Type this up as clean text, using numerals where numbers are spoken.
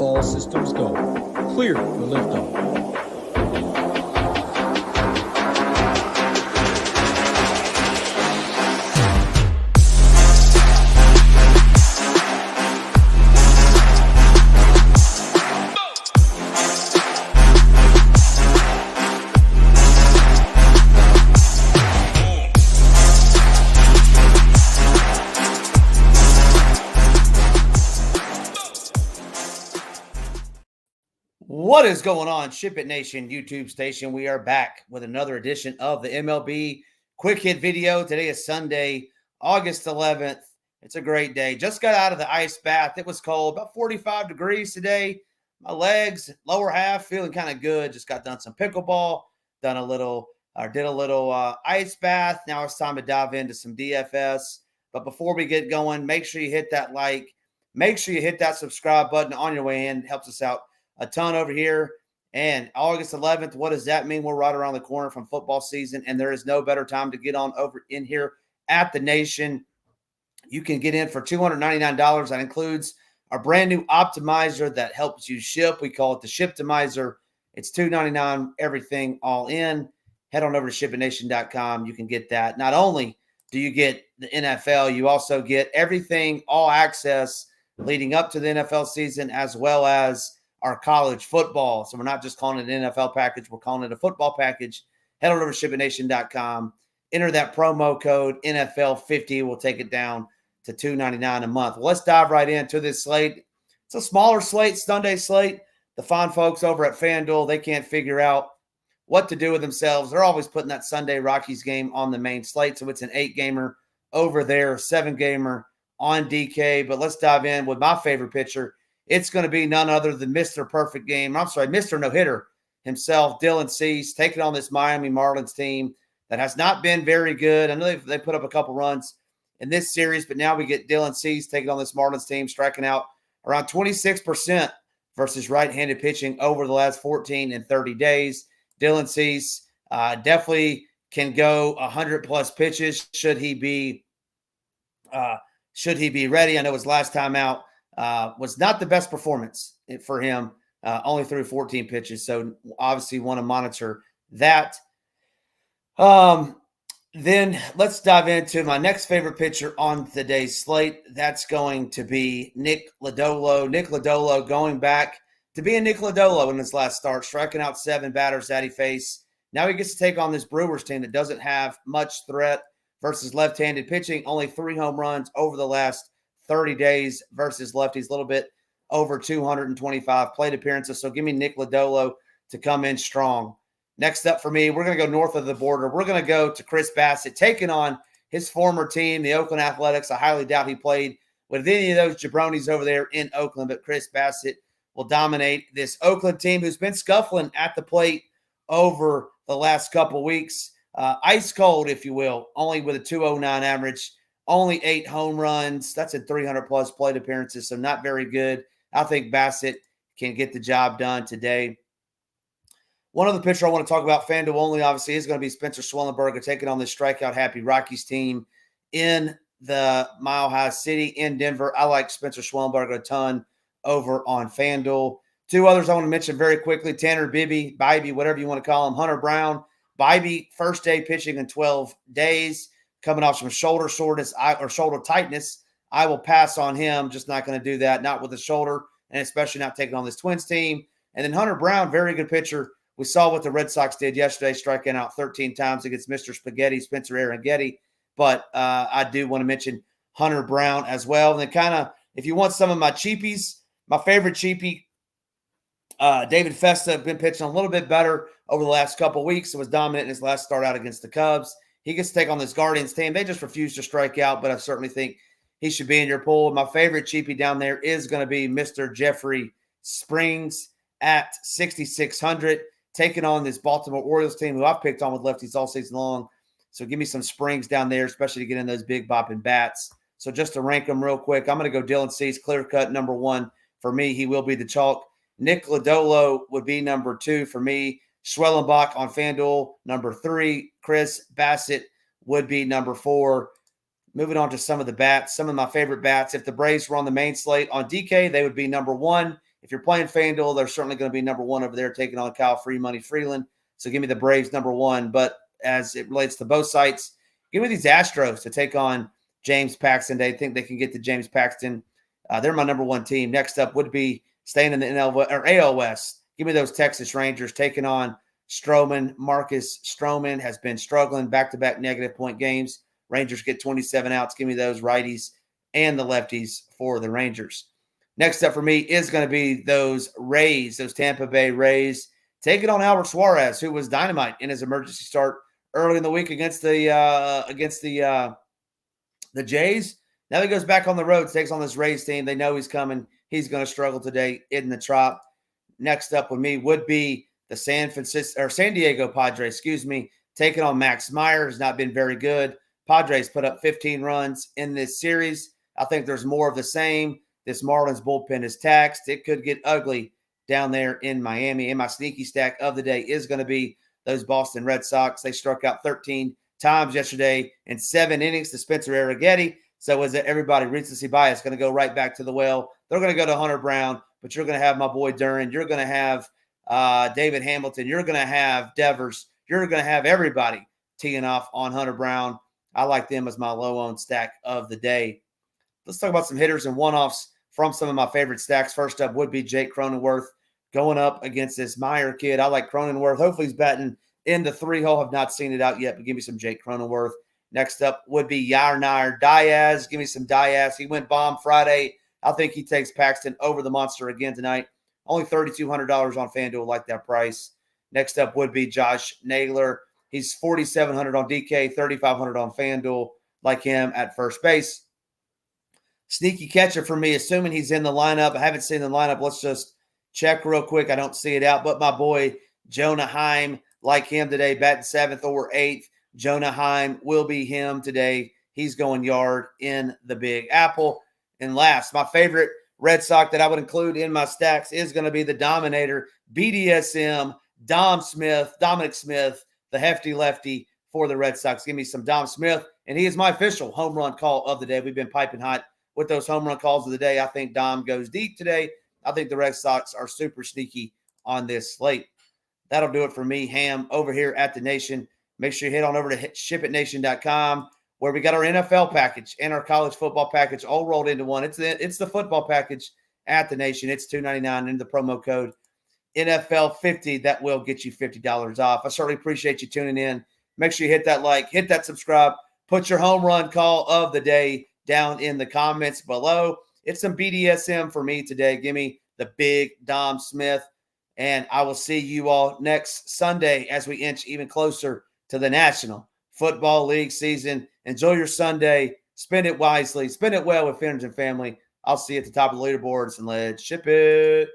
All systems go. Clear for liftoff. What is going on, SHIPIT Nation YouTube station? We are back with another edition of the MLB Quick Hit video. Today is Sunday, August 11th. It's a great day. Just got out of the ice bath. It was cold, about 45 degrees today. My legs, lower half, feeling kind of good. Just got done some pickleball, did a little ice bath. Now it's time to dive into some DFS. But before we get going, make sure you hit that like. Make sure you hit that subscribe button on your way in. It helps us out a ton over here. And August 11th, what does that mean? We're right around the corner from football season, and there is no better time to get on over in here at the Nation. You can get in for $299. That includes our brand new optimizer that helps you ship. We call it the Shiptimizer. It's $299, everything all in. Head on over to ShipItNation.com. You can get that. Not only do you get the NFL, you also get everything, all access leading up to the NFL season, as well as our college football. So we're not just calling it an NFL package. We're calling it a football package. Head on over to ShipItNation.com. Enter that promo code NFL50. We'll take it down to $299 a month. Well, let's dive right into this slate. It's a smaller slate, Sunday slate. The fine folks over at FanDuel, they can't figure out what to do with themselves. They're always putting that Sunday Rockies game on the main slate. So it's an 8-gamer over there, 7-gamer on DK. But let's dive in with my favorite pitcher. It's going to be none other than Mr. Perfect Game. I'm sorry, Mr. No-Hitter himself, Dylan Cease, taking on this Miami Marlins team that has not been very good. I know they put up a couple runs in this series, but now we get Dylan Cease taking on this Marlins team, striking out around 26% versus right-handed pitching over the last 14 and 30 days. Dylan Cease definitely can go 100-plus pitches should he be ready. I know his last time out was not the best performance for him, only threw 14 pitches. So obviously want to monitor that. Then let's dive into my next favorite pitcher on today's slate. That's going to be Nick Lodolo. Nick Lodolo going back to being Nick Lodolo in his last start, striking out 7 batters that he faced. Now he gets to take on this Brewers team that doesn't have much threat versus left-handed pitching. Only 3 home runs over the last 30 days versus lefties, a little bit over 225 plate appearances. So give me Nick Lodolo to come in strong. Next up for me, we're going to go north of the border. We're going to go to Chris Bassitt, taking on his former team, the Oakland Athletics. I highly doubt he played with any of those jabronis over there in Oakland, but Chris Bassitt will dominate this Oakland team who's been scuffling at the plate over the last couple weeks. Ice cold, if you will, only with a 209 average. Only 8 home runs. That's in 300-plus plate appearances, so not very good. I think Bassitt can get the job done today. One other pitcher I want to talk about, FanDuel only, obviously, is going to be Spencer Schwellenberger taking on this strikeout-happy Rockies team in the Mile High City in Denver. I like Spencer Schwellenberger a ton over on FanDuel. 2 others I want to mention very quickly, Tanner Bibby, whatever you want to call him, Hunter Brown. Bibby, first day pitching in 12 days. Coming off some shoulder soreness or shoulder tightness, I will pass on him. Just not going to do that, not with the shoulder, and especially not taking on this Twins team. And then Hunter Brown, very good pitcher. We saw what the Red Sox did yesterday, striking out 13 times against Mr. Spaghetti, Spencer Arrighetti. But I do want to mention Hunter Brown as well. And then kind of, if you want some of my cheapies, my favorite cheapie, David Festa, been pitching a little bit better over the last couple of weeks. It was dominant in his last start out against the Cubs. He gets to take on this Guardians team. They just refuse to strike out, but I certainly think he should be in your pool. My favorite cheapie down there is going to be Mr. Jeffrey Springs at 6,600, taking on this Baltimore Orioles team who I've picked on with lefties all season long. So give me some Springs down there, especially to get in those big bopping bats. So just to rank them real quick, I'm going to go Dylan Cease, clear cut number 1 for me. He will be the chalk. Nick Lodolo would be number 2 for me. Schwellenbach on FanDuel, number 3. Chris Bassitt would be number 4. Moving on to some of the bats, some of my favorite bats. If the Braves were on the main slate on DK, they would be number 1. If you're playing FanDuel, they're certainly going to be number one over there, taking on Kyle Free Money Freeland. So give me the Braves number one. But as it relates to both sites, give me these Astros to take on James Paxton. They think they can get to James Paxton. They're my number one team. Next up would be staying in the AL West. Give me those Texas Rangers taking on Stroman. Marcus Stroman has been struggling, back-to-back negative point games. Rangers get 27 outs. Give me those righties and the lefties for the Rangers. Next up for me is going to be those Rays, those Tampa Bay Rays, taking on Albert Suarez, who was dynamite in his emergency start early in the week against the Jays. Now he goes back on the road, takes on this Rays team. They know he's coming. He's going to struggle today in the Trop. Next up with me would be the San Diego Padres, taking on Max Meyer. Has not been very good. Padres put up 15 runs in this series. I think there's more of the same. This Marlins bullpen is taxed. It could get ugly down there in Miami. And my sneaky stack of the day is going to be those Boston Red Sox. They struck out 13 times yesterday in 7 innings to Spencer Arrighetti. So is it everybody, recency bias, going to go right back to the well? They're going to go to Hunter Brown, but you're going to have my boy Duran. You're going to have David Hamilton. You're going to have Devers. You're going to have everybody teeing off on Hunter Brown. I like them as my low-owned stack of the day. Let's talk about some hitters and one-offs from some of my favorite stacks. First up would be Jake Cronenworth going up against this Meyer kid. I like Cronenworth. Hopefully he's batting in the 3-hole. Have not seen it out yet, but give me some Jake Cronenworth. Next up would be Yarnir Diaz. Give me some Diaz. He went bomb Friday. I think he takes Paxton over the monster again tonight. Only $3,200 on FanDuel, like that price. Next up would be Josh Naylor. He's $4,700 on DK, $3,500 on FanDuel, like him at first base. Sneaky catcher for me, assuming he's in the lineup. I haven't seen the lineup. Let's just check real quick. I don't see it out, but my boy Jonah Heim, like him today, batting 7th or 8th. Jonah Heim will be him today. He's going yard in the Big Apple. And last, my favorite Red Sox that I would include in my stacks is going to be the Dominator, BDSM, Dominic Smith, the hefty lefty for the Red Sox. Give me some Dom Smith, and he is my official home run call of the day. We've been piping hot with those home run calls of the day. I think Dom goes deep today. I think the Red Sox are super sneaky on this slate. That'll do it for me, Ham, over here at the Nation. Make sure you head on over to SHIPITNation.com, where we got our NFL package and our college football package all rolled into one. It's the football package at the Nation. It's $2.99 into the promo code NFL50. That will get you $50 off. I certainly appreciate you tuning in. Make sure you hit that like, hit that subscribe, put your home run call of the day down in the comments below. It's some BDSM for me today. Give me the big Dom Smith, and I will see you all next Sunday as we inch even closer to the National Football League season. Enjoy your Sunday. Spend it wisely. Spend it well with friends and family. I'll see you at the top of the leaderboards, and let's ship it.